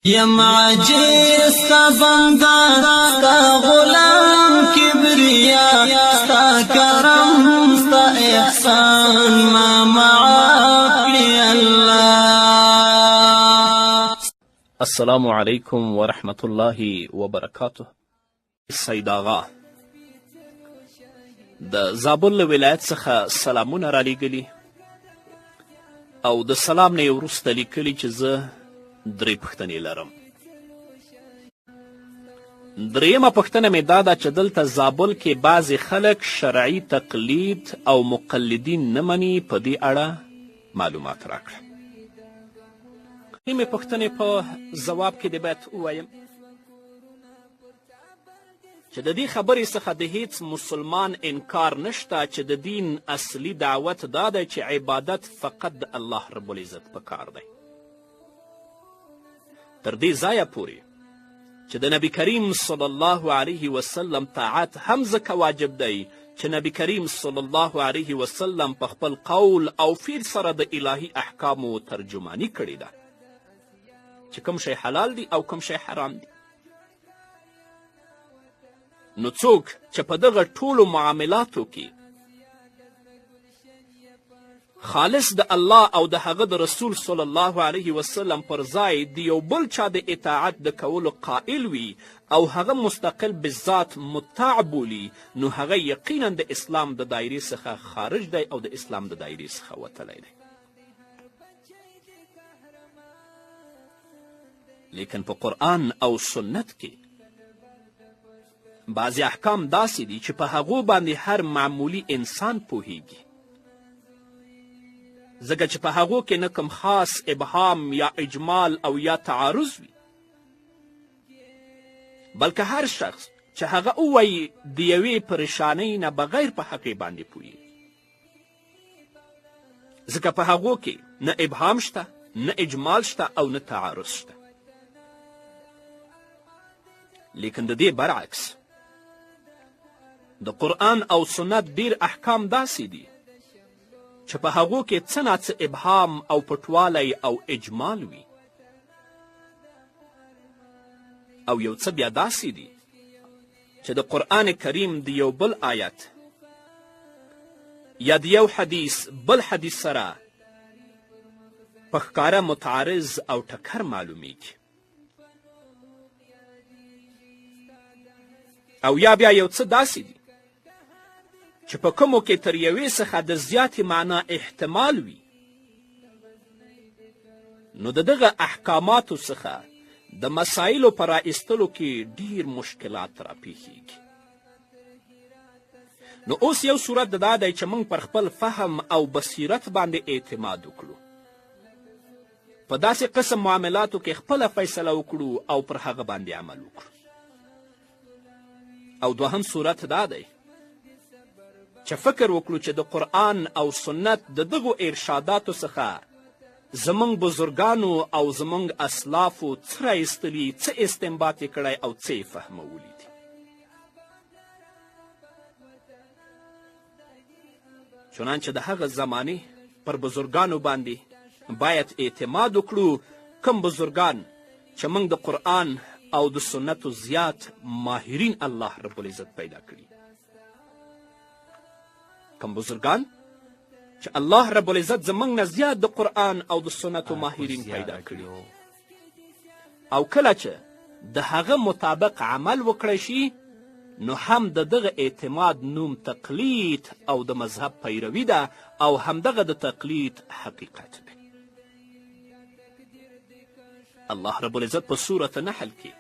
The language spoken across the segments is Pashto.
یم عاجز ستا بنده ستا غلام کبریا ستا کرم ستا احسان ما معاف کړي الله. السلام علیکم ورحمت الله وبرکاته. سید آغا د زابل له ولایت څخه سلامونه رالیږلي او د سلام نه یې وروسته لیکلي چې زه 3 پوښتنې لرم. دریمه پوښتنه مې دا ده چې دلته زابل کې بعضې خلک شرعي تقلید او مقلدین نه مني، په دې اړه معلومات راکړه. نیمې پوښتنې په ځواب کې دې باید ووایم چې د دې خبرې څخه د هیڅ مسلمان انکار نشته چې د دین اصلي دعوت دا دی چې عبادت فقط د الله رب العزت په کار دی. تر دې ځایه پورې چې د نبی کریم صلی الله علیه وسلم طاعت هم ځکه واجب دی چې نبی کریم صلی الله علیه وسلم په خپل قول او فعل سره د الهي احکامو ترجماني کړې ده چې کوم شی حلال دی او کوم شی حرام دی. نو څوک چې په دغه ټولو معاملاتو کې خالص د الله او د هغه د رسول صلی الله علیه وسلم پر ځای د یو بل چا د اطاعت د کولو قائل وي او هغه مستقل بذات مطاع بولي، نو هغه یقینا د اسلام د دایرې څخه خارج دی او د اسلام د دایرې څخه وتلی دی. لیکن په قرآن او سنت کې بعضې احکام داسې دي چې په هغو باندې هر معمولی انسان پوهیږي، ځکه چې په هغو کې نه کوم خاص ابهام یا اجمال او یا تعارض وي، بلکې هر شخص چې هغه ووایي د یوې پریشانۍ نه بغیر په حقې باندې پوهیږي، ځکه په هغو کې نه ابهام شته، نه اجمال شته او نه تعارض شته. لیکن د دې برعکس د قرآن او سنت ډیر احکام داسې دي چې په هغو کې څه ناڅه ابهام او پټوالی او اجمال وي، او یو څه بیا داسې دي چې د قرآن کریم د یو بل آیت یا د یو حدیث بل حدیث سره په ښکاره متعارض او ټکر معلومیږي، او یا بیا یو څه داسې دي چې په کومو کې تر یوې څخه د زیاتې معنا احتمال وي، نو د دغه احکاماتو څخه د مسایلو په رایستلو کې ډیر مشکلات راپېښیږي. نو اوس یو صورت دا دی چې موږ پر خپل فهم او بصیرت باندې اعتماد وکړو، په داسې قسم معاملاتو کې خپله فیصله وکړو او پر هغه باندې عمل وکړو. او دوهم صورت دا دی چې فکر وکړو چې د قرآن او سنت د دغو ارشاداتو څخه زموږ بزرګانو او زموږ اسلافو څه رایستلي، څه استنباط یې کړی او څه یې فهمولی دي. چنانچه د هغه زمانې پر بزرګانو باندې باید اعتماد وکړو، کوم بزرګان چې موږ د قرآن او د سنتو زیات ماهرین الله رب العزت پیدا کړي، کوم بزرګان چې الله رب العزت زموږ نه زیات د قرآن او د سنتو ماهرین پیدا کړي، او کله چې د هغه مطابق عمل وکړی شي، نو هم د دغه اعتماد نوم تقلید او د مذهب پیروي ده، او همدغه د تقلید حقیقت دی. الله رب العزت په سورة نحل کې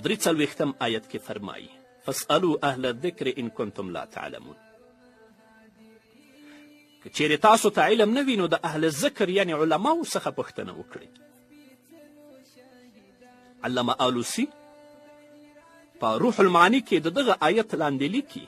43 آیت کې فرمایي فاسألوا اهل الذکر ان کنتم لا تعلمون. که چیرې تاسو ته علم نه وي، نو د اهل ذکر یعنی علماو څخه پوښتنه وکړئ. علامه آلوسی په روح المعانی کې د دغه آیت لاندې لیکي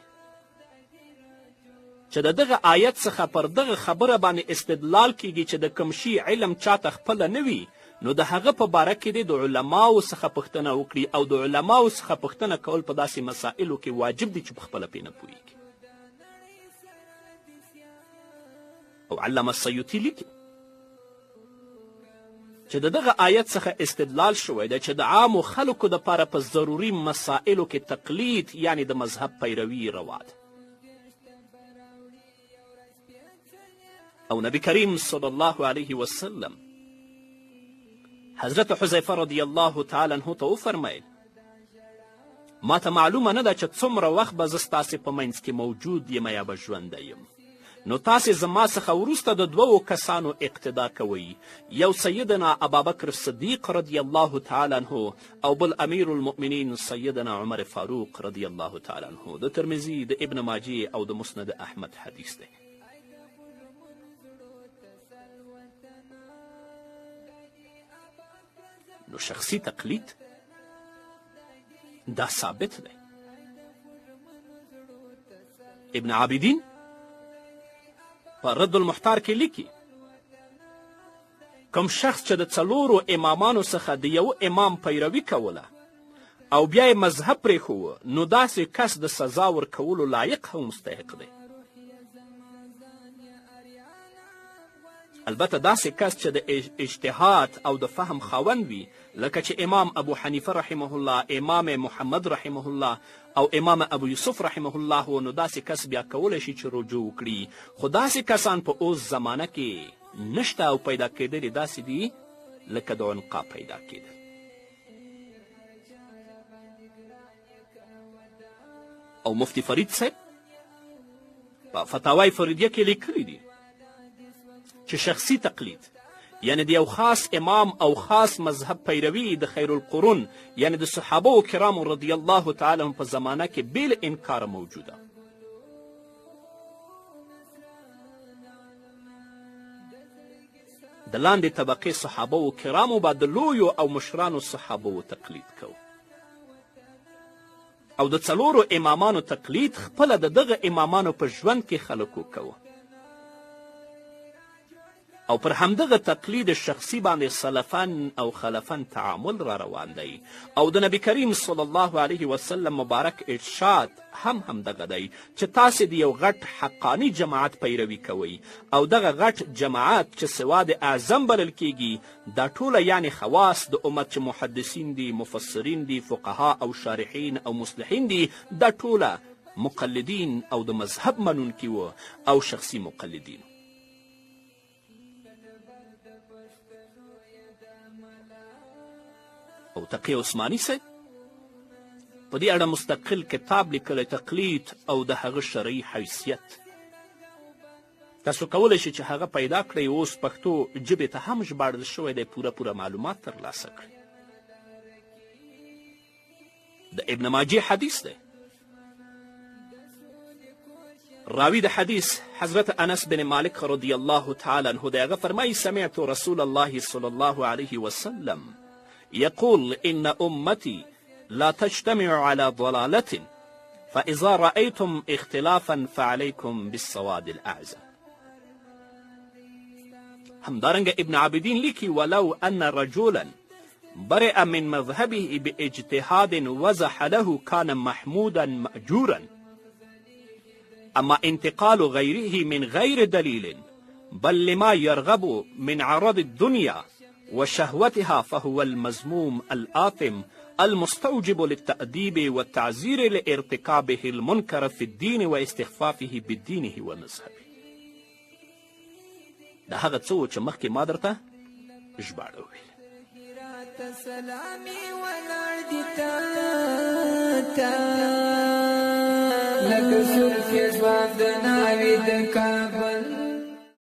چې د دغه آیت څخه پر دغه خبره باندې استدلال کیږي چې د کوم شي علم چاته خپله نه وي، نو د هغه په باره کې دی د علماو څخه پوښتنه وکړي، او د علماو څخه پوښتنه کول په داسې مسایلو کې واجب دي چې په خپله پرې نه پوهیږي. او علامه سیوطي لیکي چې د دغه آیت څخه استدلال شوی دی چې د عامو خلکو دپاره په ضروري مسائلو کې تقلید یعنی د مذهب پیروي روا ده. او نبی کریم صلی الله علیه وسلم حضرت حذیفه رضی الله تعالی عنه ته وفرمیل ما ته معلومه نه ده چې څومره وخت به زه ستاسې په منځ کې موجود یم یا به ژوندی یم، نو تاسې زما څخه وروسته د دوو کسانو اقتدا کوئ، یو سیدنا ابابکر صدیق رضی الله تعالی عنه او بل امیر المؤمنین سیدنا عمر فاروق رضی الله تعالی عنه. د ترمذي، د ابن ماجه او د مسند احمد حدیث دی. نو شخصي تقلید دا ثابت دی. ابن عابدین په رد المحتار کې لیکي کوم شخص چې د څلورو امامانو څخه د یو امام پیروي کوله او بیا یې مذهب پرېښوه نو داسې کس د سزا ورکولو لایق هم مستحق دی. البته داسې کس چې د اجتهاد او د فهم خاوند وي لکه چې امام ابو حنیفه رحمه الله، امام محمد رحمه الله او امام ابو یوسف رحمه الله و، نو داسې کس بیا کولی شي چې رجوع وکړي. خو داسې کسان په اوس زمانه کې نشته او پیدا کېدل داسې دي لکه د عنقا پیدا کېدل. او مفتی فرید صاحب په فتاوای فریدیه کې لیکلی دي چې شخصي تقلید یعنی د یو خاص امام او خاص مذهب پیروي د خیر القرون یعنی د صحابه کرامو رضی الله تعالی عنهم په زمانه کې بېل انکار موجوده. د لاندې طبقې صحابه کرامو به د لویو او مشرانو صحابه تقلید کوو او د څلورو امامانو تقلید خپله د دغه امامانو په ژوند کې خلکو کوو او پر همدغه تقلید شخصي باندې سلفن او خلفن تعامل را روان دی. او د نبی کریم صلی الله علیه وسلم مبارک ارشاد هم همدغه دی چې تاسې د یو غټ حقانی جماعت پیروي کوئ او دغه غټ جماعت چې سواد اعظم بلل کیږي دا ټوله یعنی خواص د امت چې محدثین دي، مفسرین دي، فقها او شارحین او مصلحین دي، دا ټوله مقلدین او د مذهب منونکي و او شخصي مقلدین. او تقی عثماني صاحب په دې اړه مستقل کتاب لیکلی تقلید او د هغه شرعي حیثیت. تاسو کولی شئ چې هغه پیدا کړئ، اوس پښتو ژبې ته هم ژباړل شوی دی، پوره معلومات ترلاسه کړئ. د ابن ماجه حدیث دی. راوی د حدیث حضرت انس بن مالک رضی الله تعالی عنه دی. هغه فرمایي سمعت رسول الله صلی الله علیه وسلم يقول إن أمتي لا تجتمع على ضلالة فإذا رأيتم اختلافا فعليكم بالسواد الأعزى. همدارنګ ابن عابدین لیکي ولو أن رجولا برئ من مذهبه باجتهاد وزح له كان محمودا مأجورا، أما انتقال غيره من غير دليل بل لما يرغب من عرض الدنيا وشهوتها فهو المذموم الآثم المستوجب للتأديب والتعزير لارتكابه المنكر في الدين واستخفافه بدينه ومذهبه. دا هغه څه و چې مخکې ما درته ژباړه وویل. لکه څوک چې ځواب د ناوې د کعبه